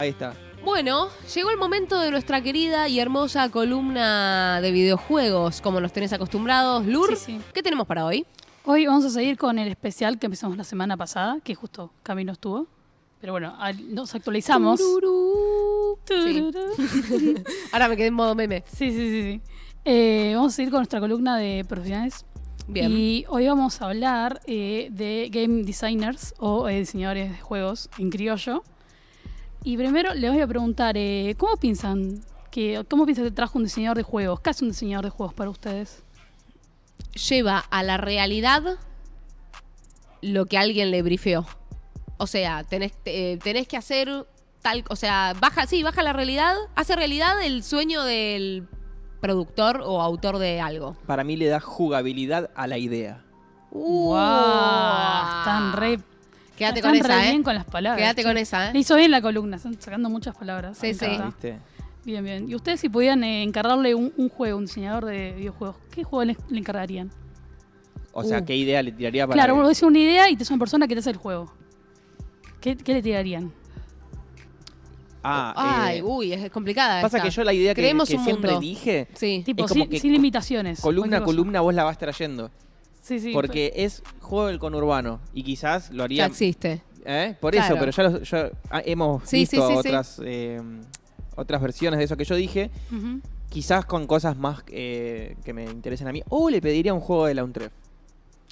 Ahí está. Bueno, llegó el momento de nuestra querida y hermosa columna de videojuegos, como nos tenés acostumbrados. Lur, Sí. ¿qué tenemos para hoy? Hoy vamos a seguir con el especial que empezamos la semana pasada, que justo Camino estuvo. Pero bueno, nos actualizamos. Tururú. Sí. Tururú. Ahora me quedé en modo meme. Sí. Vamos a seguir con nuestra columna de profesionales. Bien. Y hoy vamos a hablar de game designers o diseñadores de juegos en criollo. Y primero les voy a preguntar, ¿cómo piensan que trabaja un diseñador de juegos? ¿Qué hace un diseñador de juegos para ustedes? Lleva a la realidad lo que alguien le brifeó. O sea, tenés que hacer tal... O sea, baja la realidad, hace realidad el sueño del productor o autor de algo. Para mí le da jugabilidad a la idea. ¡Wow! Están re... Quédate Están con esa, re bien con las palabras. Quédate che. con esa, Le hizo bien la columna, están sacando muchas palabras. Sí, Me sí. encanta. ¿Viste? Bien. ¿Y ustedes si pudieran encargarle un juego, un diseñador de videojuegos, qué juego le encargarían? O sea, ¿qué idea le tiraría para Claro, él? vos decís una idea y te es una persona que te hace el juego. ¿Qué le tirarían? Es complicada Pasa esta. que yo la idea que Creemos un siempre mundo. dije, Sí. Tipo, como sin, que sin limitaciones. columna a cualquier cosa. columna vos la vas trayendo. Sí. Porque es juego del conurbano. Y quizás lo Ya haría... existe. Por Claro. eso, pero ya hemos Sí, visto sí. otras versiones de eso que yo dije. Ujú. Quizás con cosas más que me interesen a mí. O le pediría un juego de la UNTREF.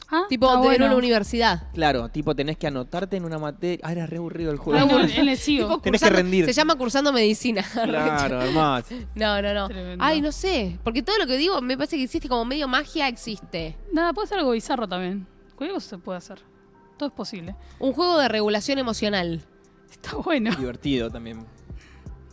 Ah, Tipo está de bueno. una universidad. Claro, tipo tenés que anotarte en una materia. Ah, era re aburrido el juego. Ah, no, él es sigo. Tipo, Tenés que rendir. Se llama cursando medicina. Claro, hermoso. No. Tremendo. Ay, no sé. Porque todo lo que digo me parece que existe como medio magia, existe. Nada, puede ser algo bizarro también. Cualquier cosa se puede hacer. Todo es posible. Un juego de regulación emocional. Está bueno. Divertido también.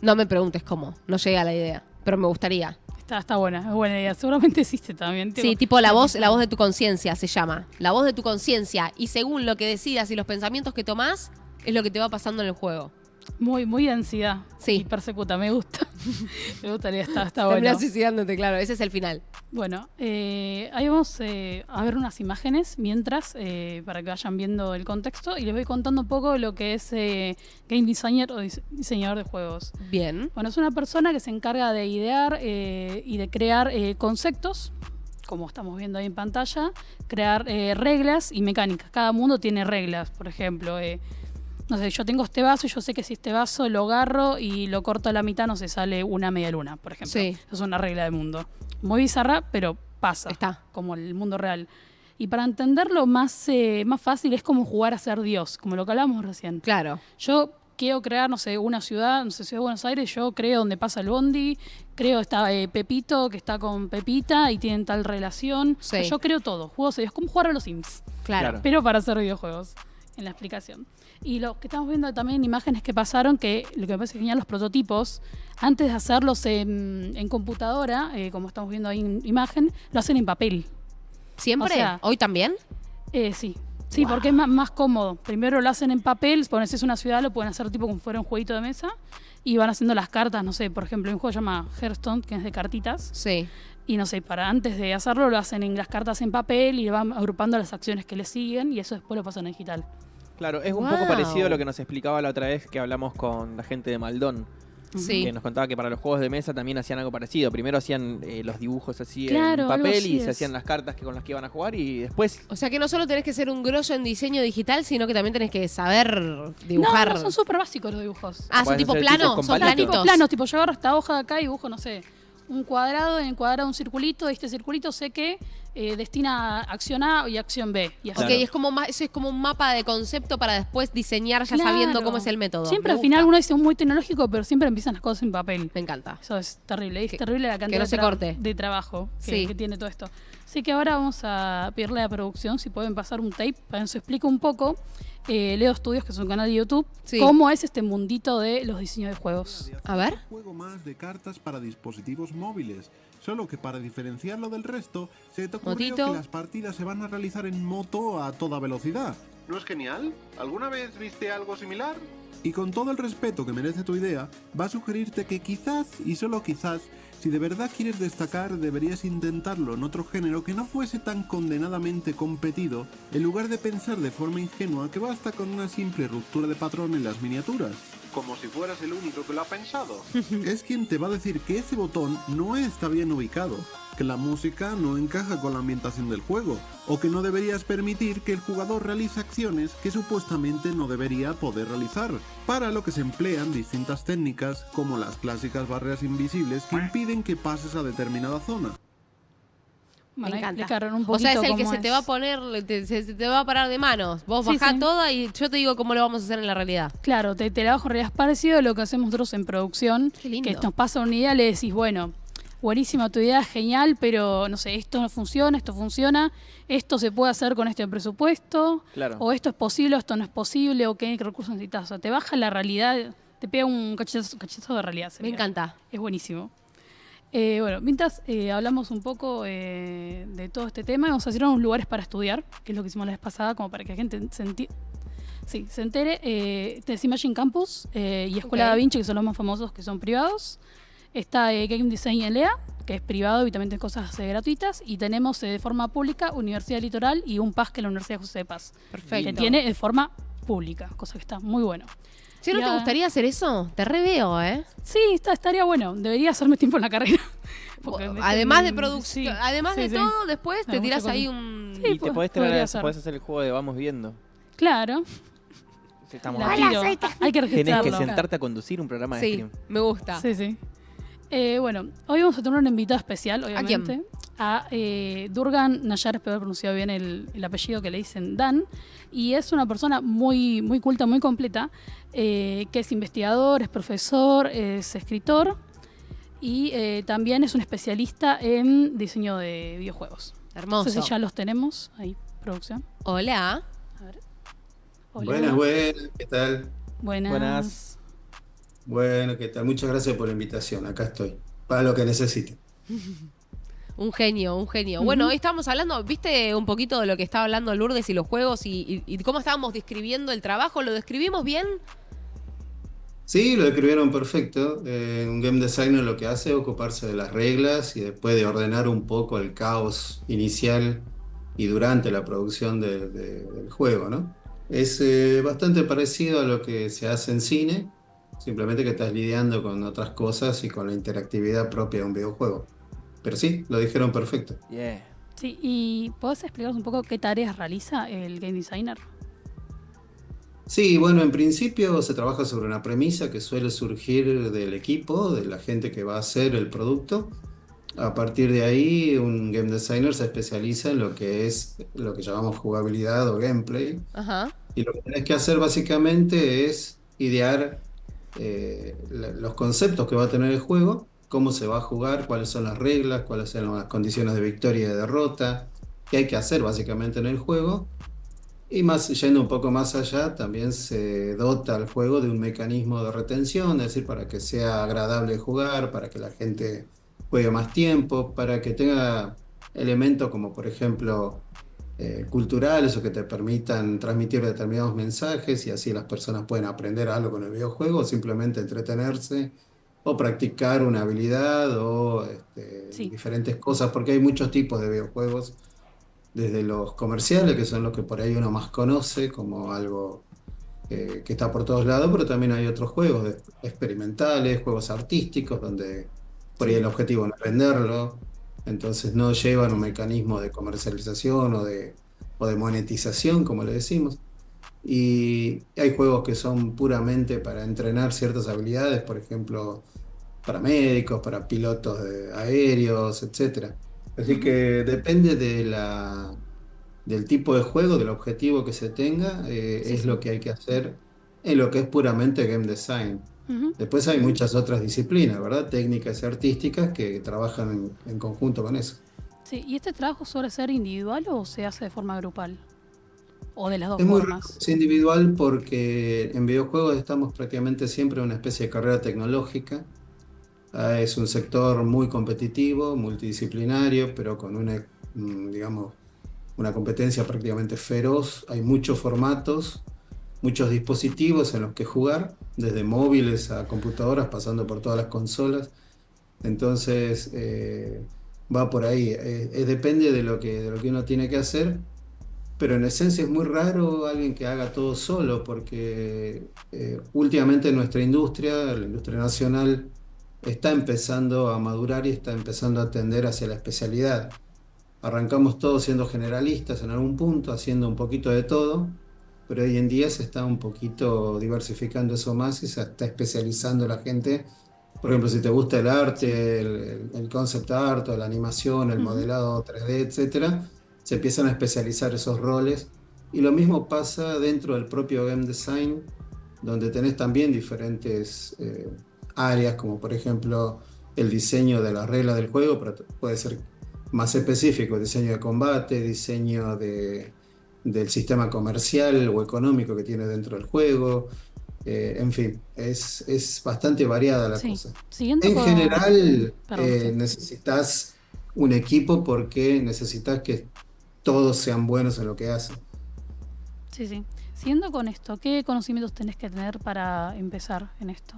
No me preguntes cómo. No llegué a la idea. Pero me gustaría. Está buena, es buena idea. Seguramente existe también. Sí, tipo la voz de tu conciencia se llama. La voz de tu conciencia. Y según lo que decidas y los pensamientos que tomás, es lo que te va pasando en el juego. Muy de ansiedad. Sí. Y persecuta, me gusta. Me gustaría, está Terminás bueno. suicidándote, claro. Ese es el final. Bueno, ahí vamos a ver unas imágenes mientras, para que vayan viendo el contexto. Y les voy contando un poco lo que es game designer o diseñador de juegos. Bien. Bueno, es una persona que se encarga de idear y de crear conceptos, como estamos viendo ahí en pantalla, crear reglas y mecánicas. Cada mundo tiene reglas, por ejemplo. No sé, yo tengo este vaso y yo sé que si este vaso lo agarro y lo corto a la mitad, no se sale una media luna, por ejemplo. Sí. Eso es una regla del mundo. Muy bizarra, pero pasa. Está. Como el mundo real. Y para entenderlo más fácil es como jugar a ser Dios, como lo que hablábamos recién. Claro. Yo quiero crear, no sé, una ciudad, no sé, Ciudad de Buenos Aires, yo creo donde pasa el bondi, creo está Pepito que está con Pepita y tienen tal relación. Sí. Yo creo todo, juegos serios, como jugar a los Sims, Claro. pero para hacer videojuegos, en la explicación. Y lo que estamos viendo también, imágenes que pasaron, que lo que me parece genial, los prototipos, antes de hacerlos en computadora, como estamos viendo ahí en imagen, lo hacen en papel. ¿Siempre? O sea, ¿Hoy también? Sí, porque es más cómodo. Primero lo hacen en papel, pones es una ciudad, lo pueden hacer tipo como si fuera un jueguito de mesa y van haciendo las cartas, no sé, por ejemplo, hay un juego que se llama Hearthstone, que es de cartitas, Sí. y no sé, para antes de hacerlo lo hacen en las cartas en papel y van agrupando las acciones que le siguen y eso después lo pasan en digital. Claro, es un Wow. poco parecido a lo que nos explicaba la otra vez que hablamos con la gente de Maldón. Sí. Que nos contaba que para los juegos de mesa también hacían algo parecido. Primero hacían los dibujos así Claro, en algo papel así y se es. hacían las cartas con las que iban a jugar y después... O sea que no solo tenés que ser un grosso en diseño digital, sino que también tenés que saber dibujar. No, son súper básicos los dibujos. Ah, son Pueden tipo ser plano, tipos con son palitos. Tipo planitos. planos, tipo yo agarro esta hoja de acá y dibujo, no sé, un cuadrado, en el cuadrado un circulito, y este circulito sé que destina a acción A y acción B. Y así. Ok, Claro. es como eso es como un mapa de concepto para después diseñar ya Claro. sabiendo cómo es el método. Siempre Me al final gusta. uno dice muy tecnológico, pero siempre empiezan las cosas en papel. Me encanta. Eso es terrible. Es Que- terrible la cantidad no se corte. de trabajo Sí. que tiene todo esto. Así que ahora vamos a pedirle a la producción si pueden pasar un tape para que nos explique un poco. Leo Studios, que es un canal de YouTube, Sí. cómo es este mundito de los diseños de juegos. A ver. Un juego más de cartas para dispositivos móviles. Solo que para diferenciarlo del resto, se te ocurrió Motito. que las partidas se van a realizar en moto a toda velocidad. ¿No es genial? ¿Alguna vez viste algo similar? Y con todo el respeto que merece tu idea, va a sugerirte que quizás, y solo quizás, si de verdad quieres destacar, deberías intentarlo en otro género que no fuese tan condenadamente competido, en lugar de pensar de forma ingenua que basta con una simple ruptura de patrón en las miniaturas. como si fueras el único que lo ha pensado. Es quien te va a decir que ese botón no está bien ubicado, que la música no encaja con la ambientación del juego, o que no deberías permitir que el jugador realice acciones que supuestamente no debería poder realizar, para lo que se emplean distintas técnicas como las clásicas barreras invisibles que impiden que pases a determinada zona. Bueno, Me encanta. explicaron un O sea, es poquito el que cómo se te va a poner, se te va a parar de manos. Vos Sí, bajás sí. toda y yo te digo cómo lo vamos a hacer en la realidad. Claro, te la bajo en realidad es parecido a lo que hacemos nosotros en producción. Qué lindo. Que nos pasa una idea, le decís, bueno, buenísima tu idea, genial, pero no sé, esto no funciona, esto funciona, esto se puede hacer con este presupuesto, Claro. o esto es posible, o esto no es posible, o qué recursos necesitas. O sea, te baja la realidad, te pega un cachazo de realidad. Me sería. encanta. Es buenísimo. Bueno, mientras hablamos un poco de todo este tema, vamos a hacer unos lugares para estudiar, que es lo que hicimos la vez pasada, como para que la gente se entere. Es Imagine Campus y Escuela Ok. Da Vinci, que son los más famosos, que son privados. Está Game Design ELEA, que es privado y también tiene cosas gratuitas. Y tenemos de forma pública Universidad Litoral y un PAS, que es la Universidad José de Paz, Perfecto. que tiene de forma pública, cosa que está muy bueno. Si no Y te a- gustaría hacer eso, te reveo, ¿eh? Sí, estaría bueno. Debería hacerme tiempo en la carrera. Porque Además de sí, producción, además sí, de sí. todo, después te Hay tiras mucha ahí cosa. un... Sí, Y te pues, podés, podría ser. podés hacer el juego de vamos viendo. Claro. Sí, estamos La ahí. tiro. Hay que Tenés registrarlo. que sentarte a conducir un programa de Sí, stream. me gusta. Sí, sí. Bueno, hoy vamos a tener un invitado especial, obviamente. quién? A Durgan Nayar, espero haber pronunciado bien el apellido, que le dicen Dan. Y es una persona muy, muy culta, muy completa, que es investigador, es profesor, es escritor y también es un especialista en diseño de videojuegos. Hermoso. No sé si ya los tenemos ahí, producción. Hola. A ver. Hola. Buenas, ¿qué tal? Buenas. Buenas. Bueno, ¿qué tal? Muchas gracias por la invitación, acá estoy, para lo que necesiten. Un genio, un genio. Ujú. Bueno, hoy estábamos hablando, ¿viste un poquito de lo que estaba hablando Lourdes y los juegos y cómo estábamos describiendo el trabajo? ¿Lo describimos bien? Sí, lo describieron perfecto. Un game designer lo que hace es ocuparse de las reglas y después de ordenar un poco el caos inicial y durante la producción del juego, ¿no? Es bastante parecido a lo que se hace en cine, simplemente que estás lidiando con otras cosas y con la interactividad propia de un videojuego. Pero sí, lo dijeron perfecto. Yeah. Sí, ¿y podés explicarnos un poco qué tareas realiza el game designer? Sí, bueno, en principio se trabaja sobre una premisa que suele surgir del equipo, de la gente que va a hacer el producto. A partir de ahí, un game designer se especializa en lo que es lo que llamamos jugabilidad o gameplay. Ajá. Y lo que tenés que hacer básicamente es idear los conceptos que va a tener el juego, cómo se va a jugar, cuáles son las reglas, cuáles son las condiciones de victoria y de derrota, qué hay que hacer básicamente en el juego. Y más, yendo un poco más allá, también se dota al juego de un mecanismo de retención, es decir, para que sea agradable jugar, para que la gente juegue más tiempo, para que tenga elementos como por ejemplo culturales o que te permitan transmitir determinados mensajes y así las personas pueden aprender algo con el videojuego o simplemente entretenerse o practicar una habilidad o Sí. diferentes cosas, porque hay muchos tipos de videojuegos, desde los comerciales, que son los que por ahí uno más conoce como algo que está por todos lados, pero también hay otros juegos experimentales, juegos artísticos, donde por ahí el objetivo no es venderlo, entonces no llevan un mecanismo de comercialización o de monetización, como le decimos. Y hay juegos que son puramente para entrenar ciertas habilidades, por ejemplo, para médicos, para pilotos aéreos, etcétera. Así que depende del tipo de juego, del objetivo que se tenga, es lo que hay que hacer en lo que es puramente game design. Ujú. Después hay muchas otras disciplinas, ¿verdad? Técnicas y artísticas que trabajan en conjunto con eso. Sí, ¿y este trabajo suele ser individual o se hace de forma grupal? ¿O de las dos Es muy raro formas? que sea individual porque en videojuegos estamos prácticamente siempre en una especie de carrera tecnológica. Es un sector muy competitivo, multidisciplinario, pero con digamos, una competencia prácticamente feroz. Hay muchos formatos, muchos dispositivos en los que jugar, desde móviles a computadoras, pasando por todas las consolas. Entonces, va por ahí. Depende de lo que uno tiene que hacer. pero en esencia es muy raro alguien que haga todo solo, porque últimamente nuestra industria, la industria nacional, está empezando a madurar y está empezando a tender hacia la especialidad. Arrancamos todos siendo generalistas en algún punto, haciendo un poquito de todo, pero hoy en día se está un poquito diversificando eso más y se está especializando la gente. Por ejemplo, si te gusta el arte, el concept art, o la animación, el Ujú. modelado 3D, etcétera, se empiezan a especializar esos roles. Y lo mismo pasa dentro del propio game design, donde tenés también diferentes áreas, como por ejemplo el diseño de las reglas del juego, pero puede ser más específico, diseño de combate, diseño del sistema comercial o económico que tiene dentro del juego. En fin, es bastante variada la Sí, cosa. siguiendo En con... general, Perdón, sí. necesitas un equipo porque necesitas que todos sean buenos en lo que hacen. Sí, sí. Siguiendo con esto, ¿qué conocimientos tenés que tener para empezar en esto?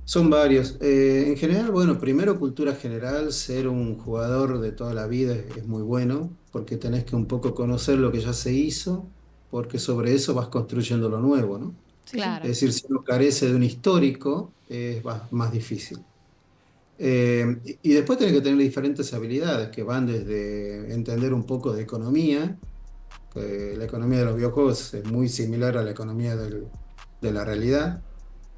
Son varios. En general, bueno, primero cultura general, ser un jugador de toda la vida es muy bueno, porque tenés que un poco conocer lo que ya se hizo, porque sobre eso vas construyendo lo nuevo, ¿no? Sí, sí. Claro. Es decir, si uno carece de un histórico, es más difícil. Y después tenés que tener diferentes habilidades que van desde entender un poco de economía, que la economía de los videojuegos es muy similar a la economía de la realidad,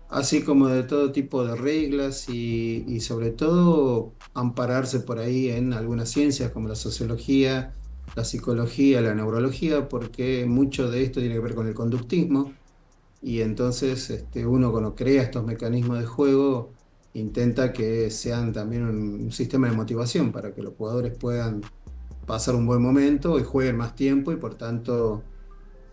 así como de todo tipo de reglas y sobre todo ampararse por ahí en algunas ciencias como la sociología, la psicología, la neurología, porque mucho de esto tiene que ver con el conductismo y entonces uno cuando crea estos mecanismos de juego intenta que sean también un sistema de motivación para que los jugadores puedan pasar un buen momento y jueguen más tiempo y por tanto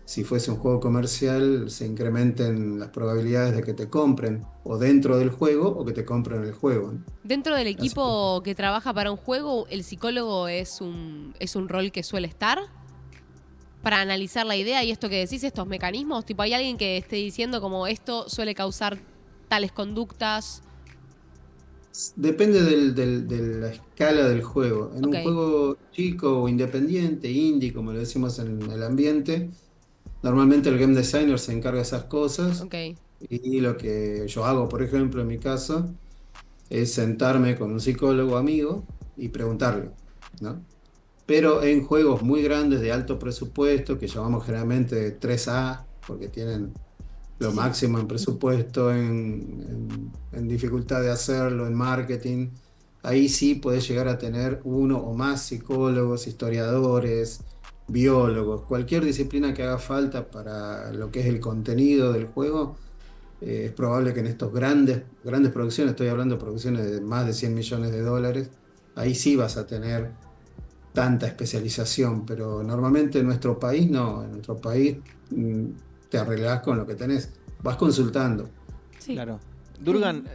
si fuese un juego comercial, se incrementen las probabilidades de que te compren o dentro del juego o que te compren el juego, ¿no? Dentro del Así que equipo que trabaja para un juego, ¿el psicólogo es un rol que suele estar? Para analizar la idea y esto que decís, estos mecanismos. Tipo, hay alguien que esté diciendo como esto suele causar tales conductas. depende de la escala del juego. En Ok, un juego chico o independiente, indie, como le decimos en el ambiente, normalmente el game designer se encarga de esas cosas ok. y lo que yo hago, por ejemplo, en mi caso, es sentarme con un psicólogo amigo y preguntarle, ¿no? Pero en juegos muy grandes de alto presupuesto, que llamamos generalmente 3A, porque tienen lo Sí, sí. máximo en presupuesto, en dificultad de hacerlo, en marketing, ahí sí puedes llegar a tener uno o más psicólogos, historiadores, biólogos, cualquier disciplina que haga falta para lo que es el contenido del juego. Es probable que en estos grandes producciones, estoy hablando de producciones de más de 100 millones de dólares, ahí sí vas a tener tanta especialización, pero normalmente en nuestro país no, en nuestro país te arreglás con lo que tenés, vas consultando. Sí. Claro. Durgan,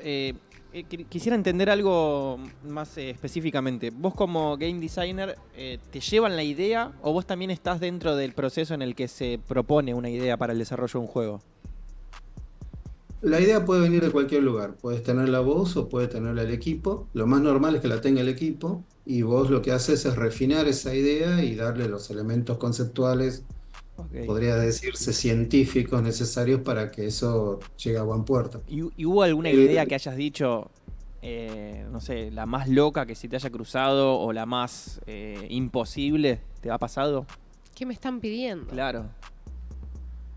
quisiera entender algo más específicamente. ¿Vos como game designer te llevan la idea o vos también estás dentro del proceso en el que se propone una idea para el desarrollo de un juego? La idea puede venir de cualquier lugar, puedes tenerla vos o puede tenerla el equipo, lo más normal es que la tenga el equipo y vos lo que haces es refinar esa idea y darle los elementos conceptuales, Ok. podría decirse científicos necesarios para que eso llegue a buen puerto. ¿Y hubo alguna idea que hayas dicho, no sé, la más loca que se te haya cruzado o la más imposible? ¿Te ha pasado? ¿Qué me están pidiendo? Claro.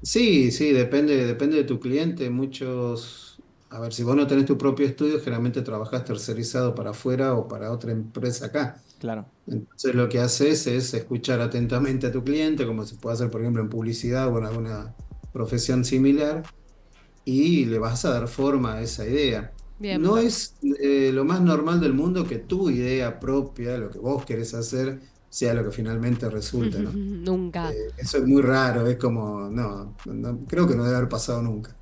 Sí, sí, depende de tu cliente. A ver, si vos no tenés tu propio estudio, generalmente trabajás tercerizado para afuera o para otra empresa acá. Claro. Entonces lo que haces es escuchar atentamente a tu cliente, como se puede hacer, por ejemplo, en publicidad o en alguna profesión similar, y le vas a dar forma a esa idea. Bien. No Claro. es lo más normal del mundo que tu idea propia, lo que vos querés hacer, sea lo que finalmente resulte, ¿no? Nunca. Eso es muy raro, es como, creo que no debe haber pasado nunca.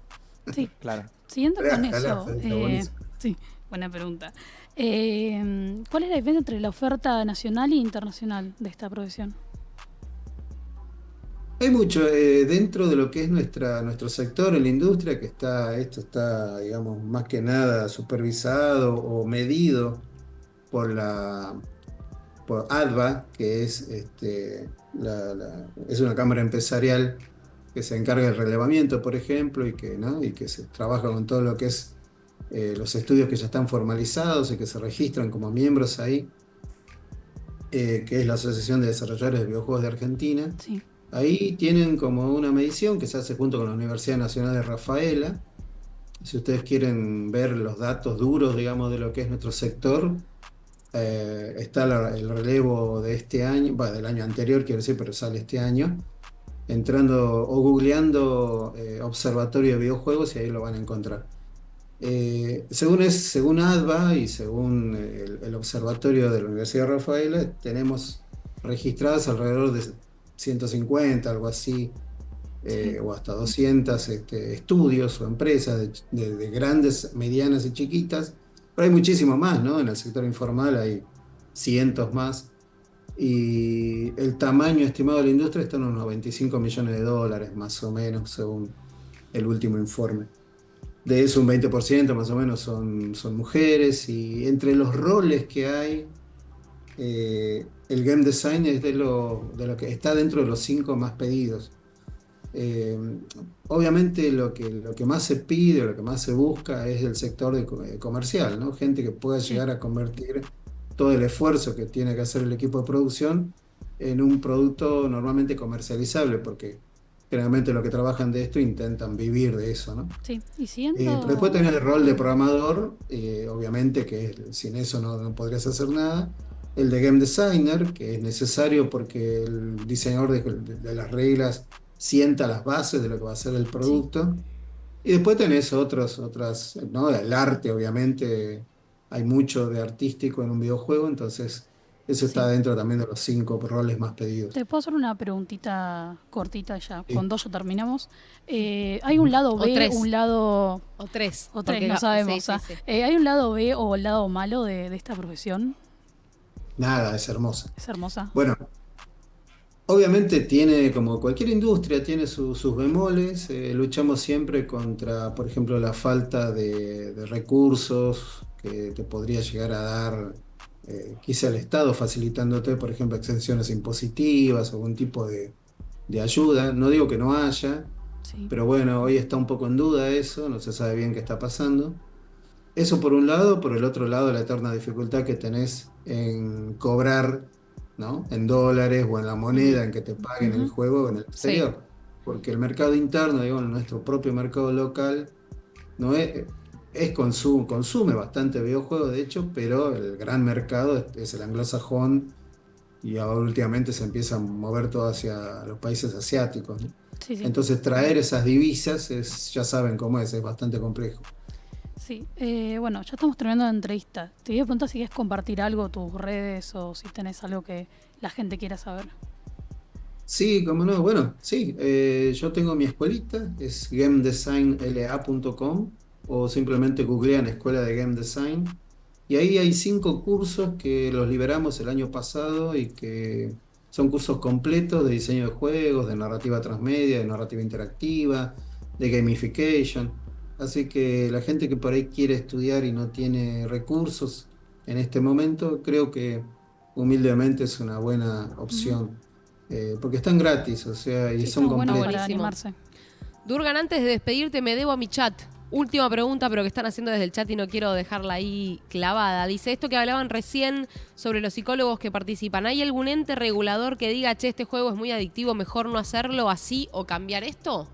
Sí. Claro. Siguiendo con Ojalá, eso, está buenísimo. sí, buena pregunta. ¿Cuál es la diferencia entre la oferta nacional e internacional de esta profesión? Hay mucho dentro de lo que es nuestro sector en la industria, esto está, digamos, más que nada supervisado o medido por por ADVA, que es, es una cámara empresarial que se encarga del relevamiento, por ejemplo, ¿no? Y que se trabaja con todo lo que es los estudios que ya están formalizados y que se registran como miembros ahí, que es la Asociación de Desarrolladores de Videojuegos de Argentina. Sí. Ahí tienen como una medición que se hace junto con la Universidad Nacional de Rafaela. Si ustedes quieren ver los datos duros, digamos, de lo que es nuestro sector, está el relevo de este año, del año anterior, quiero decir, pero sale este año, entrando o googleando Observatorio de Videojuegos y ahí lo van a encontrar. Según ADVA y según el Observatorio de la Universidad de Rafaela, tenemos registradas alrededor de 150, algo así, o hasta 200 estudios o empresas de grandes, medianas y chiquitas, pero hay muchísimo más, ¿no? En el sector informal hay cientos más, y el tamaño estimado de la industria está en unos $25 millones, más o menos, según el último informe. De eso un 20% más o menos son mujeres, y entre los roles que hay, el game design es de lo que está dentro de los 5 más pedidos. Obviamente lo que más se pide, lo que más se busca es el sector comercial, ¿no? Gente que pueda llegar a convertir todo el esfuerzo que tiene que hacer el equipo de producción en un producto normalmente comercializable, porque generalmente los que trabajan de esto intentan vivir de eso, ¿no? Sí, y siguiendo... Pero después tenés el rol de programador, obviamente que sin eso no podrías hacer nada. El de game designer, que es necesario porque el diseñador de las reglas sienta las bases de lo que va a ser el producto. Y después tenés otras, ¿no? El arte, obviamente, hay mucho de artístico en un videojuego, entonces eso está dentro también de los 5 roles más pedidos. Te puedo hacer una preguntita cortita ya, Sí. con 2 ya terminamos. ¿Hay un lado O B, 3. un lado... O 3. O 3, no sabemos. Sí, sí. ¿Hay un lado B o el lado malo de esta profesión? Nada, es hermosa. Es hermosa. Bueno, obviamente tiene, como cualquier industria, tiene sus bemoles. Luchamos siempre contra, por ejemplo, la falta de recursos que te podría llegar a dar quizá el Estado, facilitándote, por ejemplo, exenciones impositivas o algún tipo de ayuda. No digo que no haya, Sí. pero bueno, hoy está un poco en duda eso, no se sabe bien qué está pasando. Eso por un lado, por el otro lado, la eterna dificultad que tenés en cobrar, ¿no? En dólares o en la moneda en que te paguen el juego en el exterior. Porque el mercado interno, digamos, nuestro propio mercado local, no consume bastante videojuegos, de hecho, pero el gran mercado es el anglosajón, y ahora últimamente se empieza a mover todo hacia los países asiáticos, ¿no? Sí, sí. Entonces traer esas divisas ya saben cómo es bastante complejo. Sí, bueno, ya estamos terminando la entrevista. Te voy a preguntar si quieres compartir algo, tus redes, o si tenés algo que la gente quiera saber. Sí, cómo no. Bueno, sí, yo tengo mi escuelita, es gamedesignla.com, o simplemente googlean Escuela de Game Design. Y ahí hay 5 cursos que los liberamos el año pasado y que son cursos completos de diseño de juegos, de narrativa transmedia, de narrativa interactiva, de gamification. Así que la gente que por ahí quiere estudiar y no tiene recursos en este momento, creo que humildemente es una buena opción. Porque están gratis, o sea, y Sí, son está bueno completos. para Buenísimo. animarse. Durgan, antes de despedirte, me debo a mi chat. Última pregunta, pero que están haciendo desde el chat y no quiero dejarla ahí clavada. Dice, esto que hablaban recién sobre los psicólogos que participan, ¿hay algún ente regulador que diga, che, este juego es muy adictivo, mejor no hacerlo así o cambiar esto?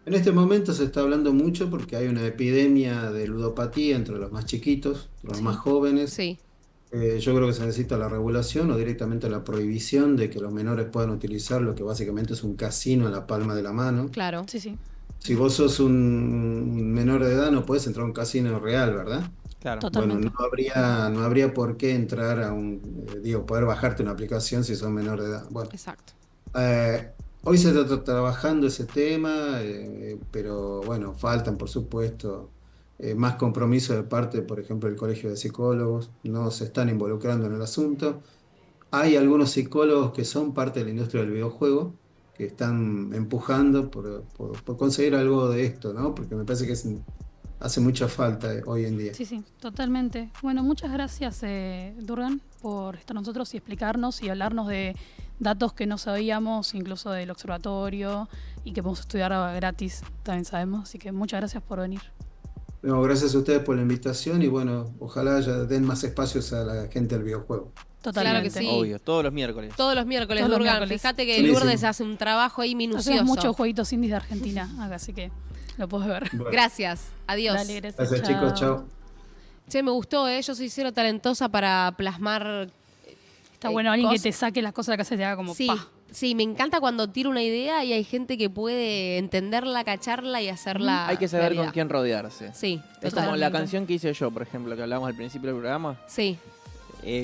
En este momento se está hablando mucho porque hay una epidemia de ludopatía entre los más chiquitos, los más jóvenes. Sí. Yo creo que se necesita la regulación o directamente la prohibición de que los menores puedan utilizar lo que básicamente es un casino en la palma de la mano. Claro. Sí, sí, Si vos sos un menor de edad no puedes entrar a un casino real, ¿verdad? Claro. totalmente. Bueno, no habría por qué entrar a poder bajarte una aplicación si sos menor de edad. Bueno, Exacto. hoy se está trabajando ese tema, pero bueno, faltan, por supuesto, más compromiso de parte, por ejemplo, del Colegio de Psicólogos. No se están involucrando en el asunto. Hay algunos psicólogos que son parte de la industria del videojuego, que están empujando por conseguir algo de esto, ¿no? Porque me parece que hace mucha falta hoy en día. Sí, sí, totalmente. Bueno, muchas gracias, Durgan, por estar nosotros y explicarnos y hablarnos de datos que no sabíamos, incluso del observatorio, y que podemos estudiar gratis, también sabemos. Así que muchas gracias por venir. No, gracias a ustedes por la invitación y bueno, ojalá ya den más espacios a la gente del videojuego. Totalmente. Claro que sí. Obvio, todos los miércoles. Todos los miércoles, Todos los Durgan. miércoles. Fíjate que Sí, Lourdes sí. hace un trabajo ahí minucioso. Hacemos muchos jueguitos indies de Argentina acá, así que lo puedes ver. Bueno, Gracias. Adiós. Dale, gracias. gracias chicos, chao. Che, me gustó, Yo soy cero talentosa para plasmar. Está bueno alguien que cosas. te saque las cosas de casa y te haga como Sí, pa. sí, me encanta cuando tiro una idea y hay gente que puede entenderla, cacharla y hacerla. Hay que saber realidad. con quién rodearse. Sí, Es total. como la canción que hice yo, por ejemplo, que hablábamos al principio del programa. Sí.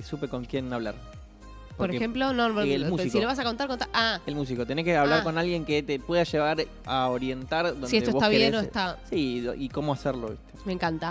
Supe con quién hablar. Por Porque ejemplo, no, el músico. si lo vas a contar, contá. Ah, El músico. Tenés que hablar Ah. con alguien que te pueda llevar a orientar donde si esto vos está bien querés. o está. Sí, y cómo hacerlo, ¿viste? Me encanta.